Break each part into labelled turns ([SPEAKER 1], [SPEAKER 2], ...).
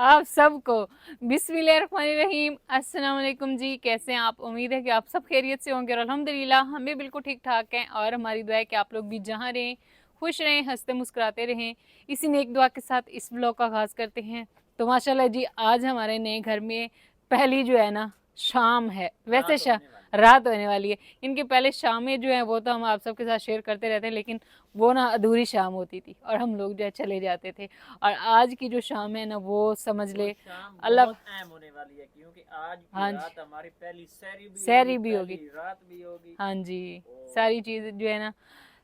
[SPEAKER 1] आप सबको बिस्मिल्लाहिर्रहमानिर्रहीम अस्सलाम वालेकुम जी। कैसे हैं आप? उम्मीद है कि आप सब खैरियत से होंगे और अल्हम्दुलिल्लाह हम भी बिल्कुल ठीक ठाक हैं। और हमारी दुआ है कि आप लोग भी जहाँ रहें खुश रहें, हंसते मुस्कुराते रहें। इसी नेक दुआ के साथ इस ब्लॉग का आगाज़ करते हैं। तो माशाल्लाह जी, आज हमारे नए घर में पहली जो है ना शाम है, वैसे रात होने वाली है। इनके पहले शामें जो है वो तो हम आप सबके साथ शेयर करते रहते हैं, लेकिन वो ना अधूरी शाम होती थी और हम लोग जो है चले जाते थे। और आज की जो शाम है ना वो समझ ले अल्लाह
[SPEAKER 2] अहम होने वाली है, क्योंकि आज की
[SPEAKER 1] हाँ
[SPEAKER 2] रात
[SPEAKER 1] जी,
[SPEAKER 2] हमारी पहली
[SPEAKER 1] सहरी भी होगी।
[SPEAKER 2] पहली रात भी होगी।
[SPEAKER 1] हाँ जी,
[SPEAKER 2] और
[SPEAKER 1] सारी चीज़ जो है ना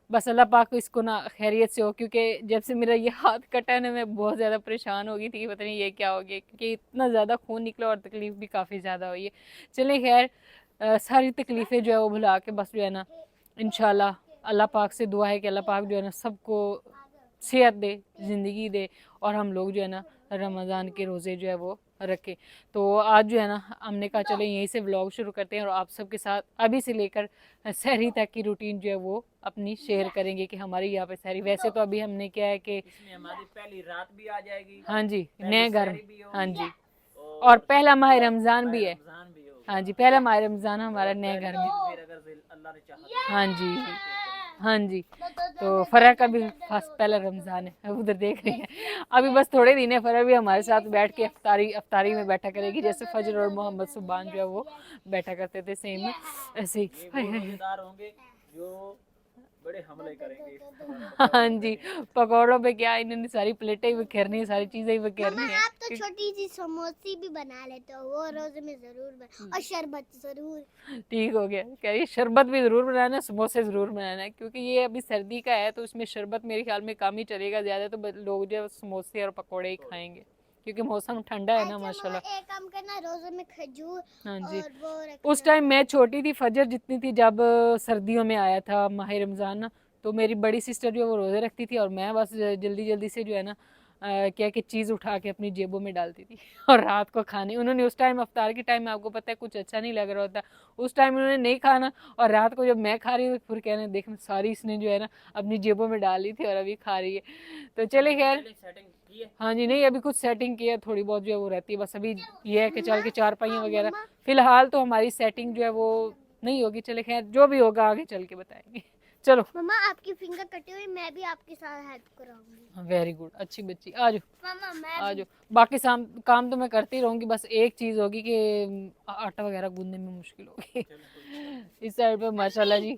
[SPEAKER 1] बस अल्लाह पाक को इसको ना खैरियत से हो। क्योंकि जब से मेरा ये हाथ कटा है ना मैं बहुत ज़्यादा परेशान हो गई थी, पता नहीं ये क्या हो गया, क्योंकि इतना ज़्यादा खून निकला और तकलीफ़ भी काफ़ी ज़्यादा हुई है। चलिए खैर, सारी तकलीफ़ें जो है वो भुला के बस जो है ना इंशाल्लाह अल्लाह पाक से दुआ है कि अल्लाह पाक जो है ना सबको सेहत दे, ज़िंदगी दे और हम लोग जो है ना रमज़ान के रोज़े जो है वो रखें। तो आज जो है ना हमने कहा चले यहीं से व्लॉग शुरू करते हैं और आप सबके साथ अभी से लेकर सहरी तक की रूटीन जो है वो अपनी शेयर करेंगे कि हमारी यहाँ पे सहरी। वैसे तो अभी हमने क्या है कि
[SPEAKER 2] इसमें हमारी पहली रात भी आ जाएगी,
[SPEAKER 1] हाँ जी,
[SPEAKER 2] पहली
[SPEAKER 1] नए घर में,
[SPEAKER 2] सहरी भी
[SPEAKER 1] हाँ
[SPEAKER 2] होगी
[SPEAKER 1] जी, और
[SPEAKER 2] और
[SPEAKER 1] पहला माह रमज़ान
[SPEAKER 2] माह
[SPEAKER 1] भी है।
[SPEAKER 2] रमजान भी
[SPEAKER 1] हाँ
[SPEAKER 2] होगा।
[SPEAKER 1] जी, पहला माह रमज़ान हमारा
[SPEAKER 2] और
[SPEAKER 1] नए
[SPEAKER 2] पहली
[SPEAKER 1] घर में।
[SPEAKER 2] ईद फिर अगर अल्लाह ने चाहा तो
[SPEAKER 1] हाँ जी,
[SPEAKER 2] फिर करेंगे।
[SPEAKER 1] हाँ जी। तो फरा का भी फर्स्ट पहला रमज़ान है, उधर देख रही है। अभी बस थोड़े दिन है, फरा भी हमारे साथ बैठ के अफ्तारी अफ्तारी में बैठा करेगी, जैसे फजर और मोहम्मद सुबान जो है वो बैठा करते थे सेम ऐसे ही।
[SPEAKER 2] ये
[SPEAKER 1] हाय
[SPEAKER 2] वो
[SPEAKER 1] हाय हाय।
[SPEAKER 2] रोजेदार होंगे जो बड़े हमले करेंगे इस बार
[SPEAKER 1] हाँ
[SPEAKER 2] पकौड़ों पे।
[SPEAKER 1] जी, पकौड़ों पे क्या इन्होंने सारी प्लेटें ही बिखेरनी है, सारी चीजें ही
[SPEAKER 3] मम्मा
[SPEAKER 1] बिखेरनी है।
[SPEAKER 3] आप तो छोटी सी समोसी भी बना लेते हो, वो रोजे में जरूर और शरबत जरूर।
[SPEAKER 1] ठीक हो गया, कह रही शरबत भी जरूर बनाना है, समोसे जरूर बनाना है, क्योंकि ये अभी सर्दी का है तो इसमें शरबत मेरे ख्याल में कम ही चलेगा, ज्यादा तो लोग जो है समोसे और पकौड़े ही खाएंगे क्योंकि मौसम ठंडा है ना
[SPEAKER 3] अच्छा मम्मा
[SPEAKER 1] माशाल्लाह।
[SPEAKER 3] एक काम करना, रोजे में खजूर
[SPEAKER 1] हाँ जी,
[SPEAKER 3] और वो
[SPEAKER 1] उस
[SPEAKER 3] रखना।
[SPEAKER 1] टाइम मैं छोटी थी, फजर जितनी थी जब सर्दियों में आया था माह रमज़ान ना, तो मेरी बड़ी सिस्टर जो है वो रोज़े रखती थी और मैं बस जल्दी जल्दी से जो है ना क्या कि चीज़ उठा के अपनी जेबों में डालती थी और रात को खाने उन्होंने उस टाइम अफ्तार के टाइम में आपको पता है कुछ अच्छा नहीं लग रहा होता, उस टाइम उन्होंने नहीं खाना और रात को जब मैं खा रही हूँ फिर कहने देखना सारी इसने जो है ना अपनी जेबों में डाली थी और अभी खा रही है। तो चले खैर,
[SPEAKER 2] सेटिंग की है।
[SPEAKER 1] हाँ जी, नहीं अभी कुछ सेटिंग की है, थोड़ी बहुत जो है वो रहती है, बस अभी ये है कि चल के चारपाइयाँ
[SPEAKER 3] हाँ
[SPEAKER 1] वगैरह
[SPEAKER 3] मम्मा।
[SPEAKER 1] फिलहाल तो हमारी सेटिंग जो है वो नहीं होगी। चले खैर, जो भी होगा आगे चल के बताएंगे। चलो,
[SPEAKER 3] मम्मा आपकी फिंगर कटी हुई, मैं भी आपके साथ हेल्प कराऊंगी।
[SPEAKER 1] वेरी गुड, अच्छी बच्ची, आ जाओ
[SPEAKER 3] मम्मा
[SPEAKER 1] आ
[SPEAKER 3] मैं भी।
[SPEAKER 1] जाओ। बाकी काम तो मैं करती रहूंगी, बस एक चीज़ होगी कि आटा वगैरह गूंदने में मुश्किल होगी।
[SPEAKER 2] चलो कोई नहीं, करते हैं।
[SPEAKER 1] इस साइड पे माशाल्लाह जी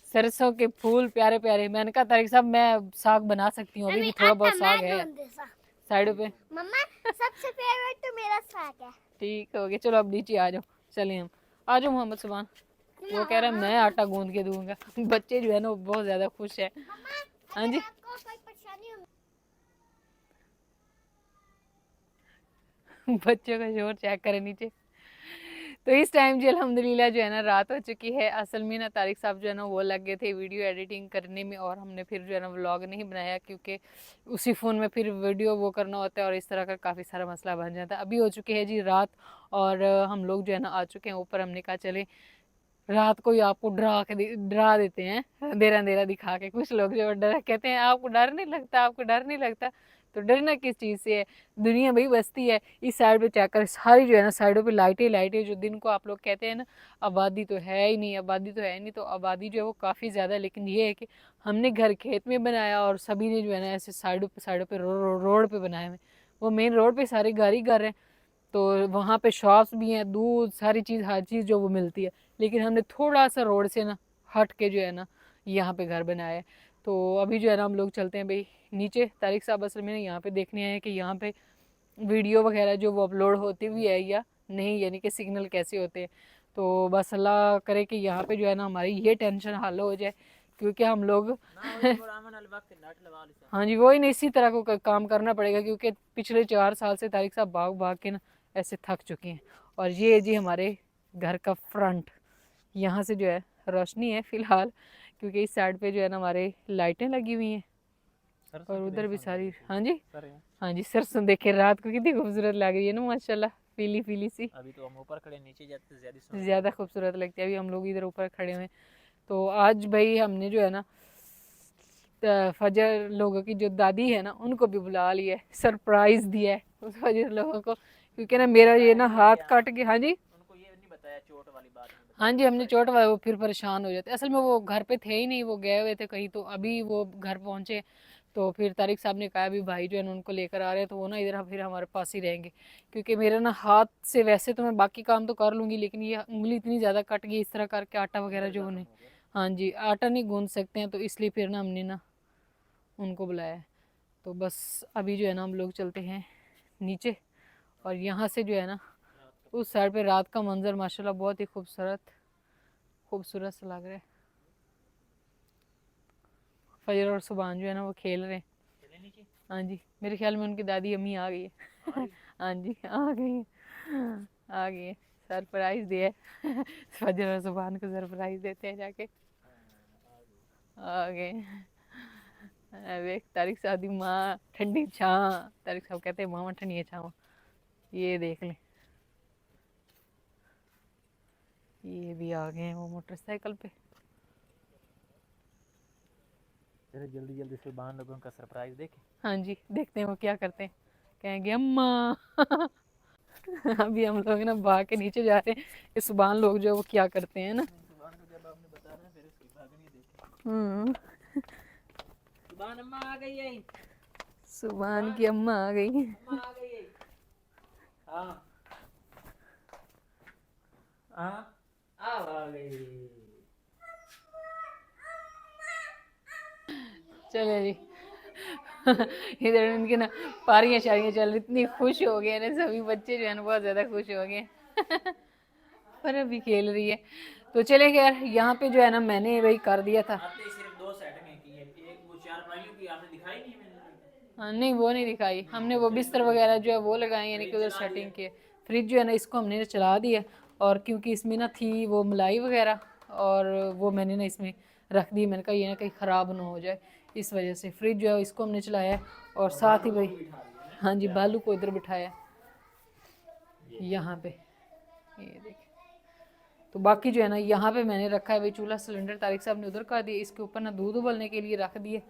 [SPEAKER 1] सरसों के फूल प्यारे प्यारे, मैंने कहा तारिक साहब मैं साग बना सकती हूँ, अभी
[SPEAKER 3] अम्मी
[SPEAKER 1] भी थोड़ा
[SPEAKER 3] आटा
[SPEAKER 1] बहुत
[SPEAKER 3] मैं
[SPEAKER 1] साग है
[SPEAKER 3] गूंद दे सा।
[SPEAKER 1] साइड पे।
[SPEAKER 2] ठीक है।
[SPEAKER 3] मम्मा सबसे फेवरेट तो मेरा साग है।
[SPEAKER 1] ठीक हो गया, चलो अब नीचे आ जाओ। चलिए हम आ जाओ मोहम्मद सुबान, वो कह रहा है मैं आटा गूंद के दूंगा। बच्चे जो है ना वो बहुत ज्यादा खुश है।
[SPEAKER 3] मम्मा
[SPEAKER 1] हाँ
[SPEAKER 3] अगर
[SPEAKER 1] जी,
[SPEAKER 3] आपको कोई परेशानी हो।
[SPEAKER 1] बच्चों का शोर चेक करें नीचे। तो इस टाइम जी अल्हम्दुलिल्लाह जो है ना रात हो चुकी है। असल में ना तारिक साहब जो है ना वो लग गए थे वीडियो एडिटिंग करने में और हमने फिर जो है ना व्लॉग नहीं बनाया, क्योंकि उसी फ़ोन में फिर वीडियो वो करना होता है और इस तरह का काफ़ी सारा मसला बन जाता है। अभी हो चुकी है जी रात और हम लोग जो है ना आ चुके हैं ऊपर। हमने कहा चले रात को ही आपको डरा देते हैं, अंधेरा अंधेरा दिखा के। कुछ लोग जो डर कहते हैं आपको डर नहीं लगता, आपको डर नहीं लगता, तो डरना किस चीज़ से है? दुनिया भाई बसती है। इस साइड पे चेक कर, सारी जो है ना साइडों पे लाइटें लाइटें, जो दिन को आप लोग कहते हैं ना आबादी तो है ही नहीं, आबादी तो है नहीं, तो आबादी जो है वो काफ़ी ज़्यादा है। लेकिन ये है कि हमने घर खेत में बनाया और सभी ने जो है ना ऐसे साइडों पे रोड पे बनाए हुए। वो मेन रोड पे सारे घर ही घर हैं, तो वहाँ पे शॉप्स भी हैं, दूध सारी चीज़ हर चीज़ जो वो मिलती है। लेकिन हमने थोड़ा सा रोड से ना हट के जो है ना यहाँ पे घर बनाया है। तो अभी जो है ना हम लोग चलते हैं भाई नीचे। तारिक साहब असल में यहाँ पे देखने आए हैं कि यहाँ पे वीडियो वगैरह जो वो अपलोड होती हुई है या नहीं, यानी कि सिग्नल कैसे होते हैं। तो बस अल्लाह करे कि यहाँ पे जो है ना हमारी ये टेंशन हल हो जाए, क्योंकि हम लोग
[SPEAKER 2] ना हो तो बड़ा अमन अल वक्त नट लगा लिसा।
[SPEAKER 1] हाँ जी, वही नहीं, इसी तरह को काम करना पड़ेगा, क्योंकि पिछले 4 साल से तारिक साहब भाग भाग के ना ऐसे थक चुके हैं। और ये है जी हमारे घर का फ्रंट, यहाँ से जो है रोशनी है फिलहाल, क्योंकि इस साइड पे जो है ना हमारे लाइटें लगी हुई हैं
[SPEAKER 2] सरसों
[SPEAKER 1] और
[SPEAKER 2] की
[SPEAKER 1] उधर भी
[SPEAKER 2] देखो ना
[SPEAKER 1] सारी।
[SPEAKER 2] कैसी
[SPEAKER 1] हाँ जी,
[SPEAKER 2] सर है।
[SPEAKER 1] हाँ जी, सरसों देखे रात को कितनी खूबसूरत लग रही है ना माशाल्लाह, पीली पीली सी,
[SPEAKER 2] अभी तो हम ऊपर खड़े, नीचे जाते तो ज्यादा सुंदर
[SPEAKER 1] ज़्यादा
[SPEAKER 2] लगेगी।
[SPEAKER 1] खूबसूरत लगती है। अभी हम लोग इधर ऊपर खड़े हुए हैं। तो आज भाई हमने जो है ना फजर लोगों की जो दादी है ना उनको भी बुला लिया है, सरप्राइज दिया है उस फजर लोगों को, क्योंकि ना मेरा ये ना हाथ काट के। हाँ जी,
[SPEAKER 2] उनको ये नहीं बताया, चोट वाली बात नहीं
[SPEAKER 1] हाँ
[SPEAKER 2] बताई।
[SPEAKER 1] जी, हमने चोट वाला, वो फिर परेशान हो जाते। असल में वो घर पे थे ही नहीं, वो गए हुए थे कहीं, तो अभी वो घर पहुंचे। तो फिर तारिक साहब ने कहा अभी भाई जो है ना उनको लेकर आ रहे हैं, तो वो ना इधर फिर हमारे पास ही रहेंगे, क्योंकि मेरा ना हाथ से वैसे तो मैं बाकी काम तो कर लूंगी, लेकिन ये उंगली इतनी ज़्यादा कट गई इस तरह करके, आटा वगैरह जो उन्हें, हाँ जी, आटा नहीं गूंद सकते हैं, तो इसलिए फिर ना हमने ना उनको बुलाया है। तो बस अभी जो है ना हम लोग चलते हैं नीचे, और यहाँ से जो है ना उस साइड पे रात का मंजर माशाल्लाह बहुत ही खूबसूरत खूबसूरत सा लग रहा है। फजर और सुभान जो है ना वो खेल रहे हैं।
[SPEAKER 2] चले नीचे।
[SPEAKER 1] हाँ जी, मेरे ख्याल में उनकी दादी अम्मी आ गई है। हाँ जी, आ गई है, आ गई है, सरप्राइज दिया है। फजर और सुभान को सरप्राइज देते हैं जाके। आ गए। देख तारिक साहब दी माँ ठंडी छाँ, तारिक साहब कहते हैं मामा ठंडी छाँ, ये देख लें, ये भी आ गए हैं वो मोटरसाइकिल पे।
[SPEAKER 2] चले जल्दी जल्दी सुल्तान लोगों का सरप्राइज देखे।
[SPEAKER 1] हाँ जी, देखते हैं वो क्या करते हैं, कहेंगे अम्मा। अभी हम लोग ना भाग के नीचे जा रहे हैं, ये सुभान लोग जो है वो क्या करते हैं ना।
[SPEAKER 2] सुल्तान को जब आपने बताया फिर उसकी भागनी देखी।
[SPEAKER 1] हम्म,
[SPEAKER 2] सुल्तान अम्मा आ गई है।
[SPEAKER 1] सुभान की अम्मा आ गई।
[SPEAKER 2] अम्मा आ गई है। हाँ हाँ अब आ गई।
[SPEAKER 1] चले जी। इधर इनकी ना पारियां शारियां चल रही, इतनी खुश हो गए ना सभी बच्चे जो है ना, बहुत ज्यादा खुश हो गए। पर अभी खेल रही है, तो चले यार, यहाँ पे जो है ना मैंने वही कर दिया था।
[SPEAKER 2] आपने सिर्फ 2 सेटिंग की है, एक वो 4 फाइलों की आपने दिखाई नहीं मैंने।
[SPEAKER 1] हाँ, नहीं वो नहीं दिखाई हमने, वो बिस्तर वगैरह जो है वो लगाए, यानी कि उधर सेटिंग की। फ्रिज जो है ना इसको हमने चला दिया, और क्योंकि इसमें ना थी वो मलाई वगैरह, और वो मैंने ना इसमें रख दी, मैंने कहा ये ना कहीं ख़राब ना हो जाए, इस वजह से फ्रिज जो है इसको हमने चलाया है। और साथ ही भाई, हाँ जी, बालू को इधर बिठाया यहाँ पे, ये देख। तो बाकी जो है ना यहाँ पे मैंने रखा है भाई चूल्हा, सिलेंडर तारिक साहब ने उधर कर दिया, इसके ऊपर ना दूध उबलने के लिए रख दिए।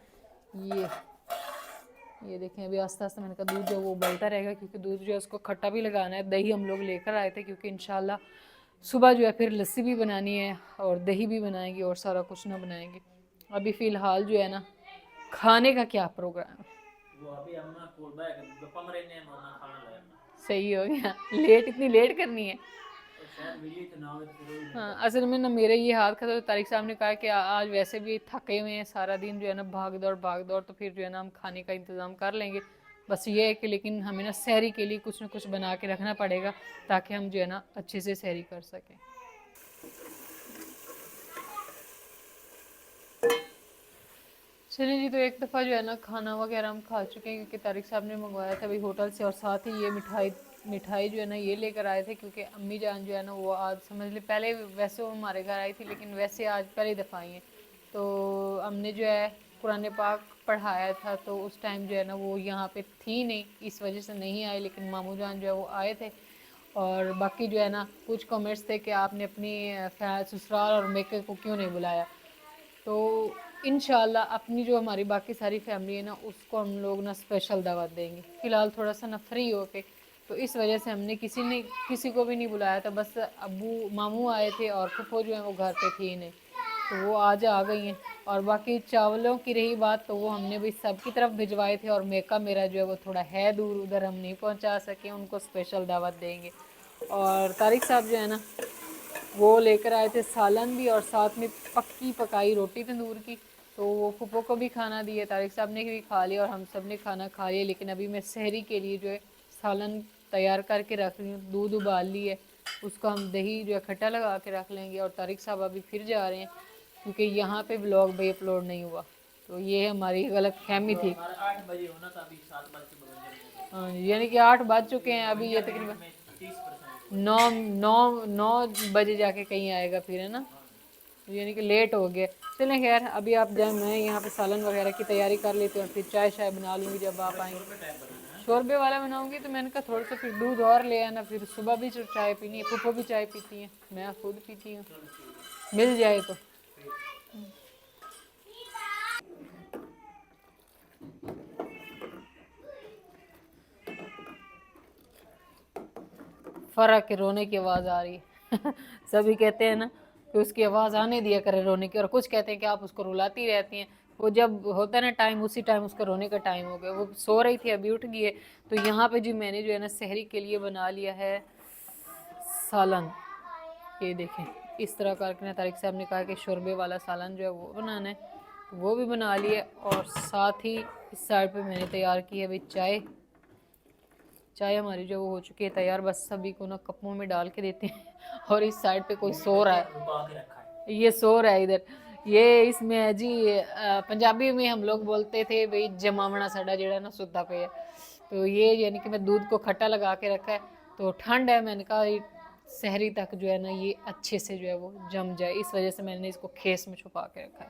[SPEAKER 1] ये देखें, अभी आस्ते आस्ते मैंने कहा दूध जो वो उबलता रहेगा, क्योंकि दूध जो है उसको खट्टा भी लगाना है। दही हम लोग लेकर आए थे, क्योंकि इंशाल्लाह सुबह जो है फिर लस्सी भी बनानी है, और दही भी बनाएंगे, और सारा कुछ ना बनाएंगे। अभी फ़िलहाल जो है ना खाने का क्या प्रोग्राम है,
[SPEAKER 2] वो अभी अम्मा कोल बैग गप्पा मरे ने मम्मा खाना लाया
[SPEAKER 1] सही हो गया। लेट, इतनी लेट करनी है।
[SPEAKER 2] और शायद मिली तो ना हो तो फिर वही
[SPEAKER 1] हाँ, असल में ना मेरे ये हाथ का, तो तारिक साहब ने कहा कि आज वैसे भी थके हुए हैं सारा दिन जो है ना, भाग दौड़, तो फिर जो है ना हम खाने का इंतज़ाम कर लेंगे। बस ये है कि लेकिन हमें ना सहरी के लिए कुछ ना कुछ बना के रखना पड़ेगा, ताकि हम जो है ना अच्छे से सहरी कर सकें। चलिए जी, तो एक दफ़ा जो है ना खाना वगैरह हम खा चुके हैं, क्योंकि तारिक साहब ने मंगवाया था भाई होटल से, और साथ ही ये मिठाई जो है ना ये लेकर आए थे, क्योंकि अम्मी जान जो है ना वो आज समझ ली, पहले वैसे वो हमारे घर आई थी, लेकिन वैसे आज पहली दफ़ा आई हैं। तो हमने जो है कुरान पाक पढ़ाया था, तो उस टाइम जो है ना वो यहाँ पे थी नहीं, इस वजह से नहीं आई, लेकिन मामू जान जो है वो आए थे। और बाकी जो है ना कुछ कमेंट्स थे कि आपने अपनी ससुराल और मेके को क्यों नहीं बुलाया। तो इंशाल्लाह अपनी जो हमारी बाकी सारी फैमिली है ना, उसको हम लोग ना स्पेशल दावत देंगे। फ़िलहाल थोड़ा सा ना फ्री हो के, तो इस वजह से हमने किसी को भी नहीं बुलाया था। बस अबू मामू आए थे, और फुफो जो है वो घर पे थी नहीं, तो वो आज आ गई हैं। और बाकी चावलों की रही बात, तो वो हमने भी सबकी तरफ भिजवाए थे, और मेका मेरा जो है वो थोड़ा है दूर, उधर हम नहीं पहुंचा सके, उनको स्पेशल दावत देंगे। और तारिक साहब जो है ना वो लेकर आए थे सालन भी, और साथ में पक्की पकाई रोटी तंदूर की, तो वो फुप्पो को भी खाना दिए, तारिक साहब ने भी खा लिया, और हम सब ने खाना खा लिया। लेकिन अभी मैं सहरी के लिए जो है सालन तैयार करके रख रही हूँ, दूध उबाल ली है, उसको हम दही जो है खट्टा लगा के रख लेंगे। और तारिक साहब अभी फिर जा रहे हैं, क्योंकि यहाँ पे ब्लॉग भी अपलोड नहीं हुआ, तो ये हमारी गलत फहमी थी।
[SPEAKER 2] 8 बजे होना था, अभी 7 बज के 52
[SPEAKER 1] हाँ, यानी कि 8 बज चुके हैं, अभी ये तकरीबन
[SPEAKER 2] में 30%।
[SPEAKER 1] 9 बजे जाके कहीं आएगा फिर, है ना, यानी कि लेट हो गया। चलें खैर, अभी आप जाए, मैं यहाँ पे सालन वगैरह की तैयारी कर लेती हूँ, और फिर चाय शाय बना लूँगी जब आप आएंगे। शोरबे वाला बनाऊँगी, तो मैंने कहा थोड़ा सा फिर दूध और ले आना, फिर सुबह भी जो चाय पीनी है, फूफो भी चाय पीती हैं, मैं खुद पीती हूँ, मिल जाए तो। फर्क के रोने की आवाज़ आ रही है सभी कहते हैं ना कि उसकी आवाज़ आने दिया करे रोने की, और कुछ कहते हैं कि आप उसको रुलाती रहती हैं। वो जब होता है ना टाइम, उसी टाइम उसका रोने का टाइम हो गया। वो सो रही थी, अभी उठ गई है। तो यहाँ पे जी मैंने जो है ना सहरी के लिए बना लिया है सालन। ये देखें, इस तरह करके ना तारिक साहब ने कहा कि शोरबे वाला सालन जो है वो बनाना है, तो वो भी बना लिया। और साथ ही इस साइड पे मैंने तैयार की है भाई चाय। चाय हमारी जो वो हो चुकी है तैयार, बस सभी को ना कपों में डाल के देते हैं और इस साइड पे कोई सो रहा है, ये सो रहा है इधर। ये इसमें है जी पंजाबी में हम लोग बोलते थे भाई जमावना साडा जेड़ा ना सुता पे है। तो ये यानी कि मैं दूध को खट्टा लगा के रखा है, तो ठंड है, मैंने कहा सहरी तक जो है ना ये अच्छे से जो है वो जम जाए, इस वजह से मैंने इसको खेस में छुपा के रखा है।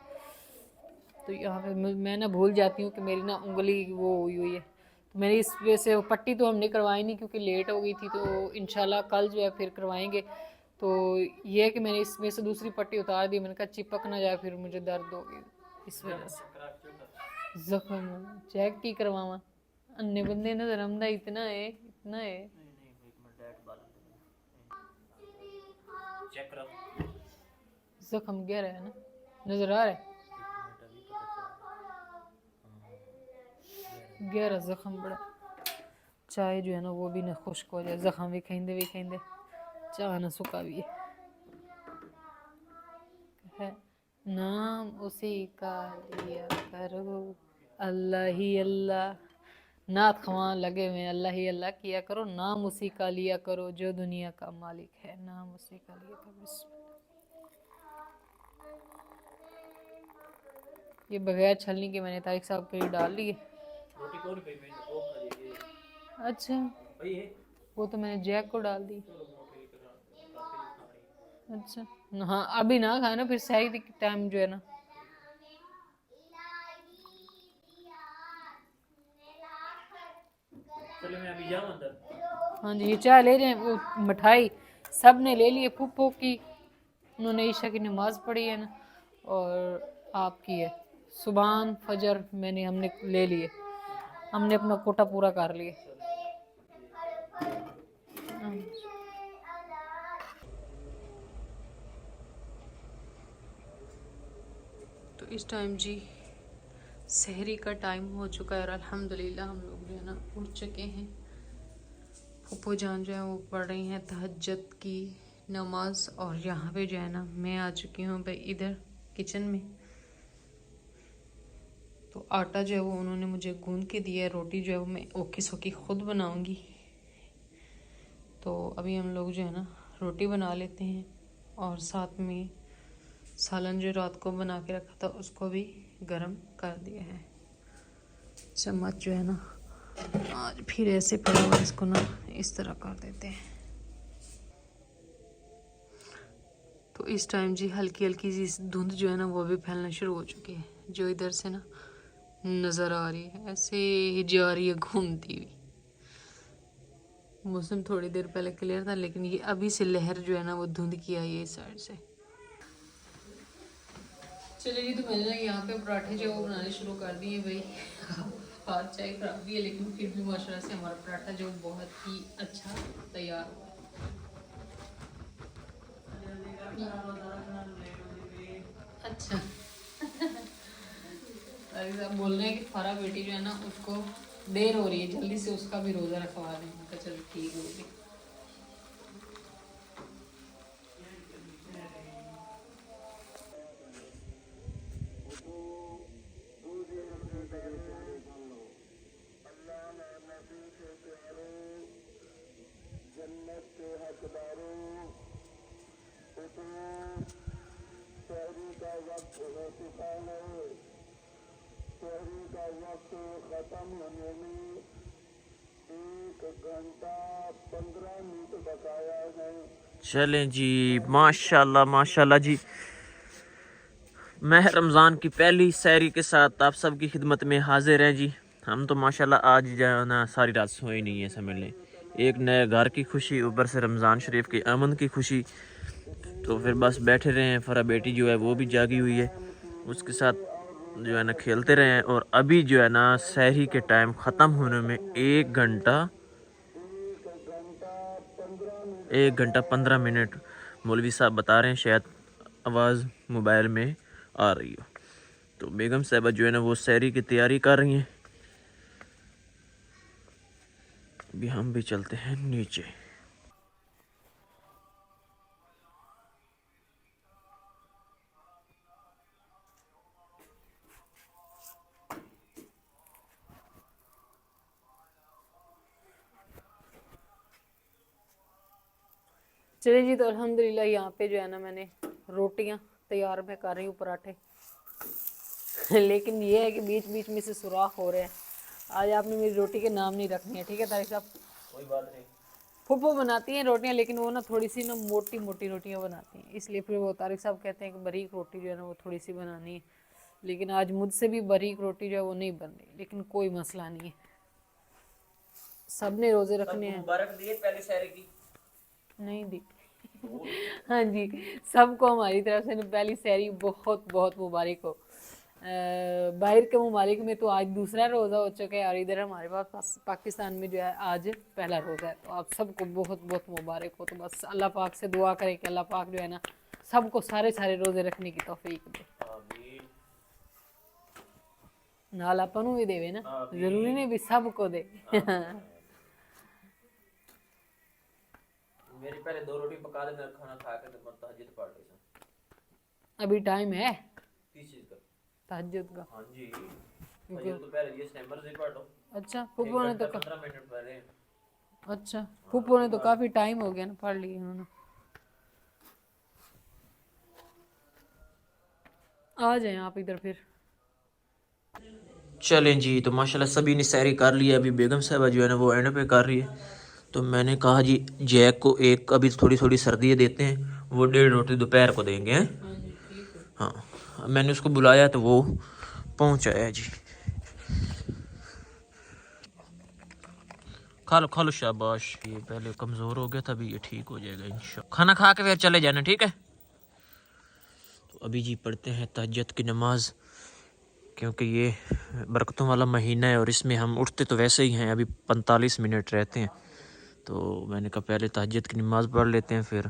[SPEAKER 1] तो यहाँ पे मैं ना भूल जाती हूँ कि मेरी ना उंगली वो हुई है, तो मैंने इस वजह से पट्टी तो हमने करवाई नहीं क्योंकि लेट हो गई थी, तो इंशाल्लाह कल जो है फिर करवाएंगे। तो ये है कि मैंने इसमें से दूसरी पट्टी उतार दी, मैंने कहा चिपक ना जाए फिर मुझे दर्द होगी, इस वजह से जख्म चेक की करवावा। अन्य बंदे ना धर्म दा इतना है, इतना है। जख्म गहरा है ना, नजर आ रहा है गहरा जख्म बड़ा। चाय जो है ना वो भी ना खुश्क हो जाए, जख्म भी खेंदे चाह ना सुखा भी है। नाम उसी का लिया करो, अल्लाह ही अल्लाह। नात खवान लगे हुए अल्लाह ही अल्लाह किया करो, नाम उसी का लिया करो जो दुनिया का मालिक है, नाम उसी का लिया करो। ये बगैर छलनी के मैंने तारिक साहब के लिए डाल ली है।
[SPEAKER 2] रोटी कौन पे मैं तो खा लीजिए।
[SPEAKER 1] अच्छा
[SPEAKER 2] भाई है
[SPEAKER 1] वो तो मैंने जैक को डाल दी। अच्छा हाँ अभी ना खाए ना, फिर सही टाइम जो है ना।
[SPEAKER 2] चलो मैं अभी जाऊँ अंदर।
[SPEAKER 1] हाँ जी ये चाय ले जाए। वो मिठाई सब ने ले लिए, फूफो की उन्होंने ईशा की नमाज पढ़ी है ना, और आपकी है सुबहान फजर मैंने हमने ले लिए, हमने अपना कोटा पूरा कर लिया। तो इस टाइम जी सहरी का टाइम हो चुका है और अल्हम्दुलिल्लाह हम लोग जो है ना उठ चुके हैं। फूफो जान जो है वो पढ़ रही हैं तहज्जुद की नमाज, और यहाँ पे जो है ना मैं आ चुकी हूँ भाई इधर किचन में। तो आटा जो है वो उन्होंने मुझे गूंद के दिया है, रोटी जो है वो मैं ओकी सोकी खुद बनाऊंगी। तो अभी हम लोग जो है ना रोटी बना लेते हैं, और साथ में सालन जो रात को बना के रखा था उसको भी गरम कर दिया है। चम्मच जो है ना आज फिर ऐसे पड़ा हुआ, इसको ना इस तरह कर देते हैं। तो इस टाइम जी हल्की हल्की सी धुंध जो है ना वो भी फैलना शुरू हो चुकी है, जो इधर से ना नज़र आ रही है, ऐसे ही जा रही है घूमती हुई। मौसम थोड़ी देर पहले क्लियर था, लेकिन ये अभी से लहर जो है ना वो धुंध की आई है इस साइड से। चलिए जी, तो मैंने ना यहाँ पे पराठे जो बनाने शुरू कर दिए भाई। हाथ चाय खराब भी है, लेकिन फिर भी माशाल्लाह से हमारा पराठा जो बहुत ही अच्छा तैयार हुआ। अच्छा साहब बोल रहे हैं कि फारा बेटी जो है ना उसको देर हो रही है, जल्दी से उसका भी रोज़ा रखवा दें। तो चलो ठीक होगी।
[SPEAKER 4] खत्म होने में 1 घंटा 15 मिनट बकाया है। चलें जी, माशाल्लाह माशाल्लाह जी। मैं रमज़ान की पहली सहरी के साथ आप सबकी खिदमत में हाजिर हैं जी। हम तो माशाल्लाह आज जो है ना सारी रात सोए नहीं है, समझ लें। एक नए घर की खुशी, ऊपर से रमज़ान शरीफ की आमद की खुशी, तो फिर बस बैठे रहे हैं। फरा बेटी जो है वो भी जागी हुई है, उसके साथ जो है ना खेलते रहे हैं। और अभी जो है ना सहरी के टाइम ख़त्म होने में 1 घंटा 1 घंटा 15 मिनट मौलवी साहब बता रहे हैं, शायद आवाज़ मोबाइल में आ रही हो। तो बेगम साहबा जो है ना वो सहरी की तैयारी कर रही हैं। अभी हम भी चलते हैं नीचे।
[SPEAKER 1] चलिए जी, तो अल्हम्दुलिल्लाह यहाँ पे जो है ना मैंने रोटियाँ तैयार मैं कर रही हूँ, पराठे। लेकिन ये है कि बीच बीच में से सुराख हो रहे हैं। आज आपने मेरी रोटी के नाम नहीं रखनी है, ठीक है तारिक साहब?
[SPEAKER 2] कोई बात नहीं।
[SPEAKER 1] फूफो बनाती हैं रोटियाँ, लेकिन वो ना थोड़ी सी ना मोटी मोटी रोटियाँ बनाती हैं, इसलिए फिर वो तारिक साहब कहते हैं कि बारीक रोटी जो है ना वो थोड़ी सी बनानी है। लेकिन आज मुझसे भी बारीक रोटी जो है वो नहीं बन रही, लेकिन कोई मसला नहीं है, सब ने रोज़े रखने हैं।
[SPEAKER 2] मुबारक दिए पहले सहरी की।
[SPEAKER 1] नहीं दी। हाँ जी, सबको हमारी तरफ से पहली सहरी बहुत बहुत मुबारक हो। बाहर के ममालिक में तो आज दूसरा रोज़ा हो चुका है और इधर हमारे पास पाकिस्तान में जो है आज पहला रोज़ा है। तो आप सबको बहुत बहुत मुबारक हो। तो बस अल्लाह पाक से दुआ करें कि अल्लाह पाक जो है ना सबको सारे सारे रोज़े रखने की तौफीक दे। नाल अपन भी देवे ना, जरूरी नहीं भी सबको दे।
[SPEAKER 2] मेरी पहले 2 रोटी पका दे, मेरा खाना खा के तो तहज्जुद पढ़ ली।
[SPEAKER 1] अभी टाइम है
[SPEAKER 2] 30 चीज का।
[SPEAKER 1] तहज्जुद का?
[SPEAKER 2] हाँ जी, तहज्जुद तो पहले ये टाइमर से पढ़ लो।
[SPEAKER 1] अच्छा, फूफो ने तो
[SPEAKER 2] 15 मिनट पहले।
[SPEAKER 1] अच्छा, फूफो ने तो काफ़ी टाइम हो गया ना, पढ़ लिए उन्होंने। आ जाए आप इधर फिर।
[SPEAKER 4] चलें जी, तो माशाल्लाह सभी ने सैरी कर लिया। अभी बेगम साहबा जो है ना वो एंड पे कर रही है। तो मैंने कहा जी जैक को एक अभी थोड़ी थोड़ी सर्दी देते हैं, वो 1.5 रोटी दोपहर को देंगे हैं। हाँ, मैंने उसको बुलाया तो वो पहुँच आया जी। खा लो शाबाश। ये पहले कमज़ोर हो गया था, अभी ये ठीक हो जाएगा इंशाल्लाह। खाना खा के फिर चले जाना, ठीक है? तो अभी जी पढ़ते हैं तहज्जुद की नमाज़, क्योंकि ये बरकतों वाला महीना है और इसमें हम उठते तो वैसे ही हैं। अभी 45 मिनट रहते हैं, तो मैंने कहा पहले तहज्जुद की नमाज़ पढ़ लेते हैं, फिर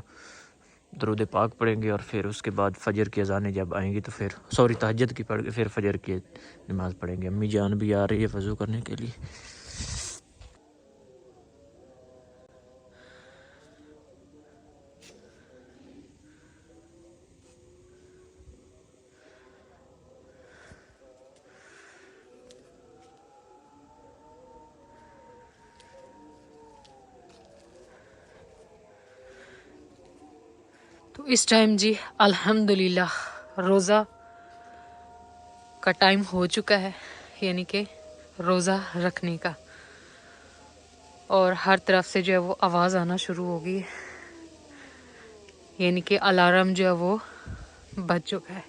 [SPEAKER 4] दरूद पाक पढ़ेंगे और फिर उसके बाद फजर की अज़ानें जब आएंगी तो फिर तहज्जुद की पढ़ के फिर फजर की नमाज़ पढ़ेंगे। अम्मी जान भी आ रही है वज़ू करने के लिए।
[SPEAKER 1] तो इस टाइम जी अल्हम्दुलिल्लाह रोज़ा का टाइम हो चुका है, यानी कि रोज़ा रखने का। और हर तरफ से जो है वो आवाज़ आना शुरू हो गई है, यानी कि अलार्म जो है वो बज चुका है।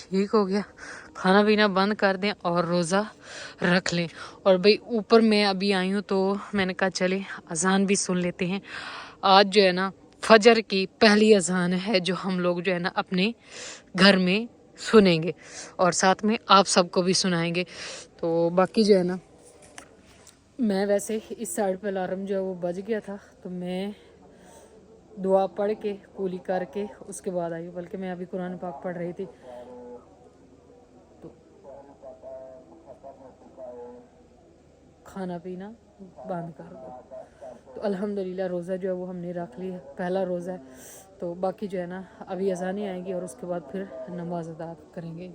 [SPEAKER 1] ठीक हो गया, खाना पीना बंद कर दें और रोज़ा रख लें। और भाई ऊपर मैं अभी आई हूँ तो मैंने कहा चले अजान भी सुन लेते हैं। आज जो है ना फजर की पहली अजान है जो हम लोग जो है ना अपने घर में सुनेंगे और साथ में आप सबको भी सुनाएंगे। तो बाकी जो है ना मैं वैसे इस साइड पे अलार्म जो है वो बज गया था, तो मैं दुआ पढ़ के कुली करके उसके बाद आई, बल्कि मैं अभी कुरान पाक पढ़ रही थी। खाना पीना बंद कर दो। तो अल्हम्दुलिल्लाह रोज़ा जो है वो हमने रख लिया, पहला रोज़ा है। तो बाकी जो है ना अभी अज़ानें आएंगी और उसके बाद फिर नमाज अदा करेंगे।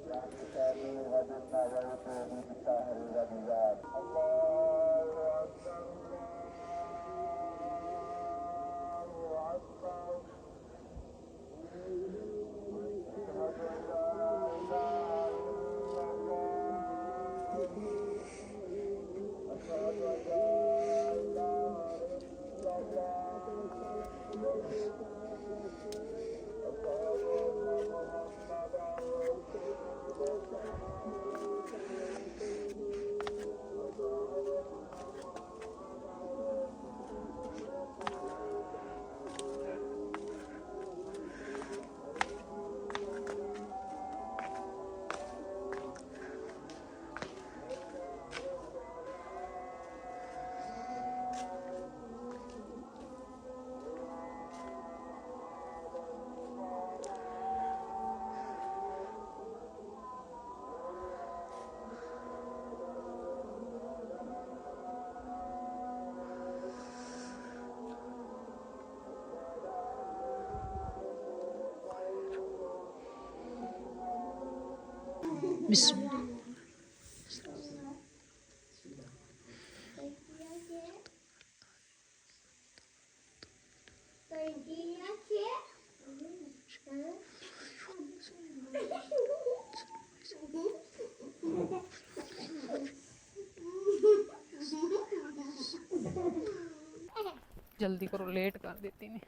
[SPEAKER 1] बिस्मिल्लाह। जल्दी करो, लेट कर देती मैं।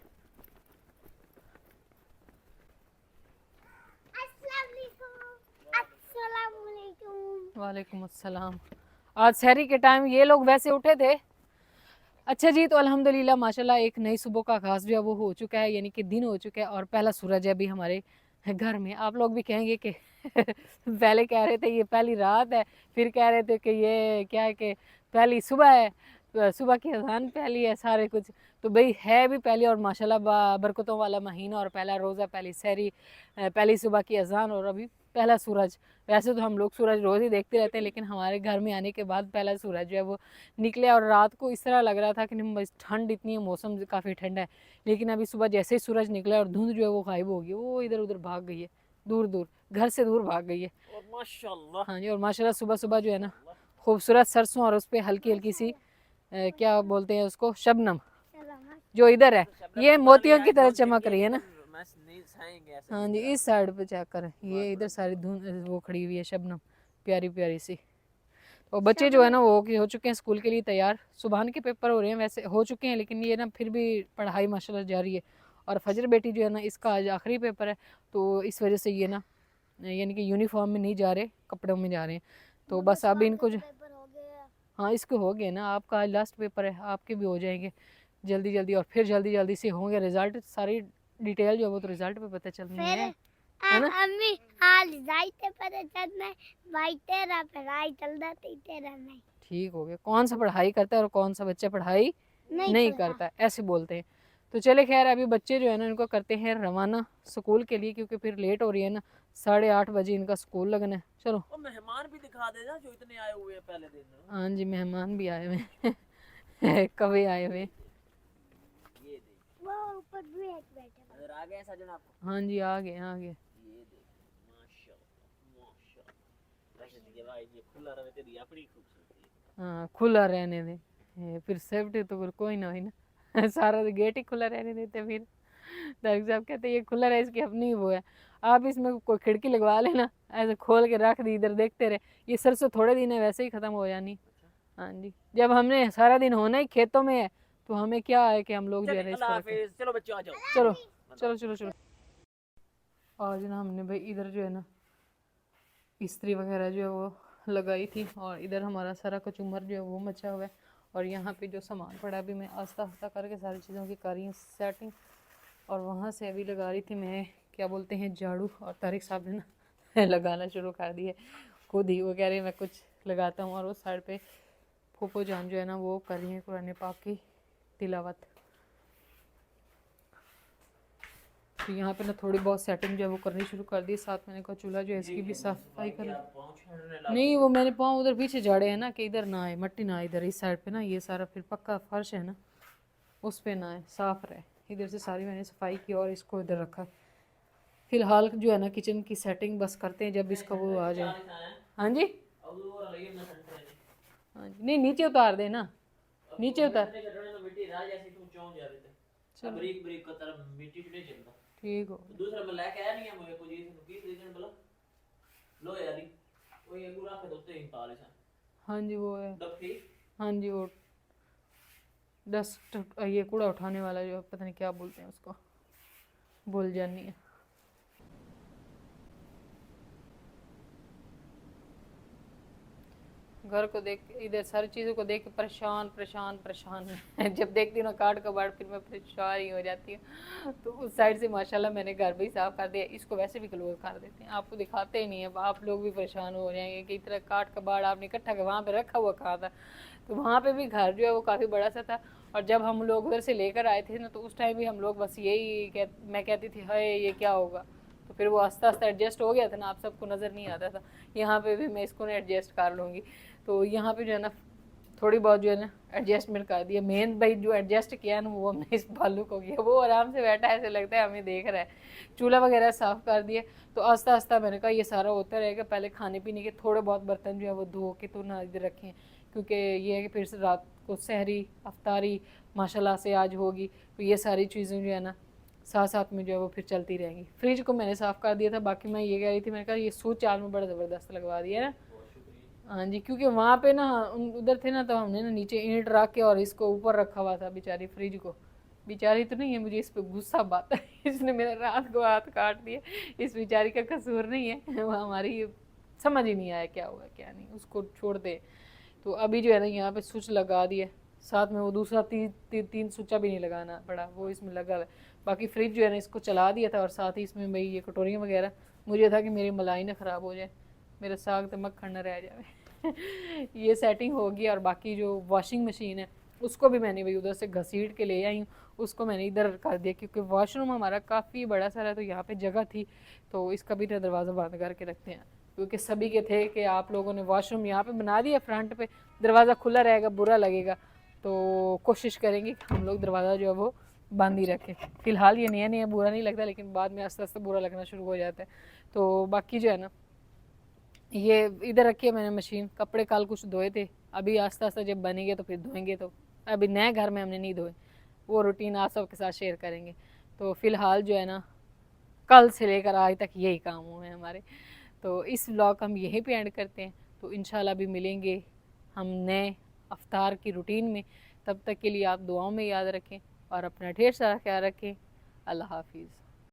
[SPEAKER 1] वालेकुम अस्सलाम। आज सहरी के टाइम ये लोग वैसे उठे थे। अच्छा जी, तो अल्हम्दुलिल्लाह माशाल्लाह एक नई सुबह का आगाज़ जो है वो हो चुका है, यानी कि दिन हो चुका है और पहला सूरज है अभी हमारे घर में। आप लोग भी कहेंगे कि पहले कह रहे थे ये पहली रात है, फिर कह रहे थे कि ये क्या है कि पहली सुबह है, तो सुबह की अजान पहली है, सारे कुछ तो भाई है भी पहली। और माशाल्लाह बरकतों वाला महीना और पहला रोज़ा, पहली सहरी, पहली सुबह की अजान और अभी पहला सूरज। वैसे तो हम लोग सूरज रोज़ ही देखते रहते हैं, लेकिन हमारे घर में आने के बाद पहला सूरज जो है वो निकले। और रात को इस तरह लग रहा था कि नहीं बस ठंड इतनी है, मौसम काफ़ी ठंडा है, लेकिन अभी सुबह जैसे ही सूरज निकला और धुंध जो है वो गायब हो गई, वो इधर उधर भाग गई है, दूर दूर, घर से दूर भाग गई है।
[SPEAKER 4] और माशाल्लाह,
[SPEAKER 1] हाँ जी, और माशाल्लाह सुबह सुबह जो है ना खूबसूरत सरसों और उस पर हल्की हल्की सी क्या बोलते हैं उसको, शबनम जो इधर है ये मोतियों की तरह चमक रही है ना। हाँ जी, इस साइड पे चेक करें, ये इधर सारी धुंध वो खड़ी हुई है शबनम, प्यारी प्यारी सी। और बच्चे जो है ना वो हो चुके हैं स्कूल के लिए तैयार। सुबह के पेपर हो रहे हैं, वैसे हो चुके हैं, लेकिन ये ना फिर भी पढ़ाई माशाल्लाह जारी है। और फजर बेटी जो है ना इसका आज आखिरी पेपर है, तो इस वजह से ये ना यानी कि यूनिफॉर्म में नहीं जा रहे, कपड़ों में जा रहे हैं। तो बस अब इनको जो, हाँ इसके हो गए ना, आपका आज लास्ट पेपर है, आपके भी हो जाएंगे जल्दी जल्दी। और फिर जल्दी जल्दी से होंगे रिजल्ट, सारी डिटेल जो है वो तो रिजल्ट पे पता चलनी है ना।
[SPEAKER 3] अम्मी आज जाइते पता चलना भाई तेरा पढ़ाई चलता तेरा नहीं।
[SPEAKER 1] ठीक हो गया, कौन सा पढ़ाई करता है और कौन सा बच्चा पढ़ाई नहीं करता है, ऐसे बोलते हैं। तो चले खैर, अभी बच्चे जो है ना इनको करते हैं रवाना स्कूल के लिए, क्योंकि फिर लेट हो रही है ना, 8:30 बजे इनका स्कूल लगना है। चलो
[SPEAKER 4] और मेहमान भी दिखा देना जो इतने आए हुए हैं पहले दिन।
[SPEAKER 1] हाँ जी, मेहमान भी आए हुए हैं कभी आए हुए।
[SPEAKER 4] ये देख,
[SPEAKER 3] वो ऊपर भी एक बैठा
[SPEAKER 4] नजर आ गए सजन आपको?
[SPEAKER 1] हाँ जी, आ गए आ गए।
[SPEAKER 4] ये देख, माशाल्लाह माशाल्लाह। वैसे ये भाई ये खुला रहे तेरी अपनी खूबसूरती है।
[SPEAKER 1] हाँ खुला रहने दे, फिर सेफ्टी तो फिर कोई ना हुई ना सारा गेट ही खुला रहने देते फिर। तारिक साहब कहते ये खुला रहे, इसकी अपनी ही वो है, आप इसमें कोई खिड़की लगवा लेना, ऐसे खोल के रख दी, इधर देखते रहे। ये सरसों थोड़े दिन है वैसे ही ख़त्म हो जानी। हाँ जी, जब हमने सारा दिन होना ही खेतों में है, तो हमें क्या है कि हम लोग जो है इस तरह के।
[SPEAKER 4] चलो बच्चों आ जाओ।
[SPEAKER 1] चलो चलो चलो चलो। आज ना हमने भाई इधर जो है ना इस्त्री वगैरह जो है वो लगाई थी, और इधर हमारा सारा कचूमर जो है वो मचा हुआ है। और यहाँ पे जो सामान पड़ा अभी मैं आस्ता आस्ता करके सारी चीज़ों की कर रही हूँ सेटिंग। और वहाँ से अभी लगा रही थी मैं क्या बोलते हैं झाड़ू, और तारिक साहब ने ना लगाना शुरू कर दिया खुद ही। वो कह रही है मैं कुछ लगाता हूँ, और उस साइड पे फूफो जान जो है ना वो कर रही है कुरान पाक की तिलावत। तो यहाँ पे ना थोड़ी बहुत सेटिंग जो है वो करनी शुरू कर दी। साथ मैंने कहा चूल्हा जो है इसकी भी सफाई कर। नहीं वो मैंने पाँव उधर पीछे झाड़े हैं ना, कि इधर ना आए मट्टी ना आए, इधर इस साइड पे ना ये सारा फिर पक्का फर्श है ना उस पे ना आए, साफ रहे। इधर से सारी मैंने सफाई की और इसको इधर रखा। फिलहाल जो है ना किचन की सेटिंग बस करते हैं जब इसका वो आ जाए। हाँ जी हाँ जी, नहीं नीचे उतार दे ना, नीचे उतार। ठीक हो
[SPEAKER 4] दूसरा मैं लेके आया नहीं है, मुझे कुछ इस रीजन बोला लो यार वो ये पूरा के दोते ही पाले सा।
[SPEAKER 1] हाँ जी वो है,
[SPEAKER 4] डफी।
[SPEAKER 1] हाँ जी वो डस्ट, ये कूड़ा उठाने वाला जो पता नहीं क्या बोलते हैं उसको, भूल जानी है। घर को देख, इधर सारी चीज़ों को देख के परेशान परेशान परेशान जब देखती हूँ ना काट कबाड़, फिर मैं परेशान ही हो जाती हूँ। तो उस साइड से माशाल्लाह मैंने घर भी साफ़ कर दिया, इसको वैसे भी क्लोज कर देते हैं, आपको दिखाते ही नहीं है, आप लोग भी परेशान हो जाएंगे कि इतना काट कबाड़ आपने इकट्ठा वहाँ पर रखा हुआ कहाँ था। तो वहाँ पर भी घर जो है वो काफ़ी बड़ा सा था। और जब हम लोग उधर से लेकर आए थे ना, तो उस टाइम भी हम लोग बस यही मैं कहती थी हाय ये क्या होगा। तो फिर वो आस्ता आस्ता एडजस्ट हो गया था ना, आप सबको नज़र नहीं आता था। यहाँ पे भी मैं इसको ना एडजस्ट कर लूँगी। तो यहाँ पे जो है ना थोड़ी बहुत जो है ना एडजस्टमेंट कर दिया। मेन भाई जो एडजस्ट किया ना वो हमने इस भालू को किया, वो आराम से बैठा है, ऐसे लगता है हमें देख रहा है। चूल्हा वगैरह साफ़ कर दिए, तो आस्ता आस्ता मैंने कहा ये सारा होता रहेगा, पहले खाने पीने के थोड़े बहुत बर्तन जो है वो धो के तो ना इधर रखें, क्योंकि ये है कि फिर से रात को सहरी अफ्तारी माशाल्लाह से आज होगी, तो ये सारी चीज़ें जो है ना साथ साथ में जो है वो फिर चलती रहेंगी। फ्रिज को मैंने साफ़ कर दिया था। बाकी मैं ये कह रही थी, मैंने कहा ये स्विच आज में बड़ा ज़बरदस्त लगवा दिया है ना। हाँ जी, क्योंकि वहाँ पे ना उधर थे ना, तो हमने ना नीचे ईंट रख के और इसको ऊपर रखा हुआ था बेचारी फ्रिज को। बेचारी तो नहीं है, मुझे इस पे गुस्सा बात है इसने मेरा रात को हाथ काट दिया। इस बेचारी का कसूर नहीं है, वो हमारी समझ ही नहीं आया क्या हुआ क्या नहीं, उसको छोड़ दे। तो अभी जो है ना यहाँ पे स्विच लगा दिया, साथ में वो दूसरा तीन स्विचा भी नहीं लगाना पड़ा, वो इसमें लगा हुआ है। बाकी फ्रिज जो है ना इसको चला दिया था, और साथ ही इसमें भाई ये कटोरियाँ वगैरह, मुझे था कि मेरी मलाई ना ख़राब हो जाए, मेरा साग तो मक्खन न रह जाए ये सेटिंग होगी। और बाकी जो वॉशिंग मशीन है उसको भी मैंने भाई उधर से घसीट के ले आई हूँ, उसको मैंने इधर कर दिया, क्योंकि वॉशरूम हमारा काफ़ी बड़ा सारा है, तो यहाँ पे जगह थी, तो इसका भी दरवाज़ा बंद करके रखते हैं, क्योंकि सभी के थे कि आप लोगों ने वॉशरूम यहाँ पे बना दिया, फ्रंट पे दरवाज़ा खुला रहेगा, बुरा लगेगा, तो कोशिश करेंगे कि हम लोग दरवाज़ा जो है वो बंद ही रखें। फ़िलहाल ये नया नया बुरा नहीं लगता, लेकिन बाद में आस्ते आस्ते बुरा लगना शुरू हो जाता है। तो बाकी जो है ना ये इधर रखी है मैंने मशीन, कपड़े कल कुछ धोए थे, अभी आस्ता आस्ता जब बनेंगे तो फिर धोएंगे, तो अभी नए घर में हमने नहीं धोए, वो रूटीन आप सबके साथ शेयर करेंगे। तो फ़िलहाल जो है ना कल से लेकर आज तक यही काम हुए हैं हमारे। तो इस व्लॉग हम यहीं पे एंड करते हैं, तो इंशाल्लाह भी मिलेंगे हम नए अफ्तार की रूटीन में। तब तक के लिए आप दुआओं में याद रखें और अपना ढेर सारा ख्याल रखें। अल्लाह हाफिज़।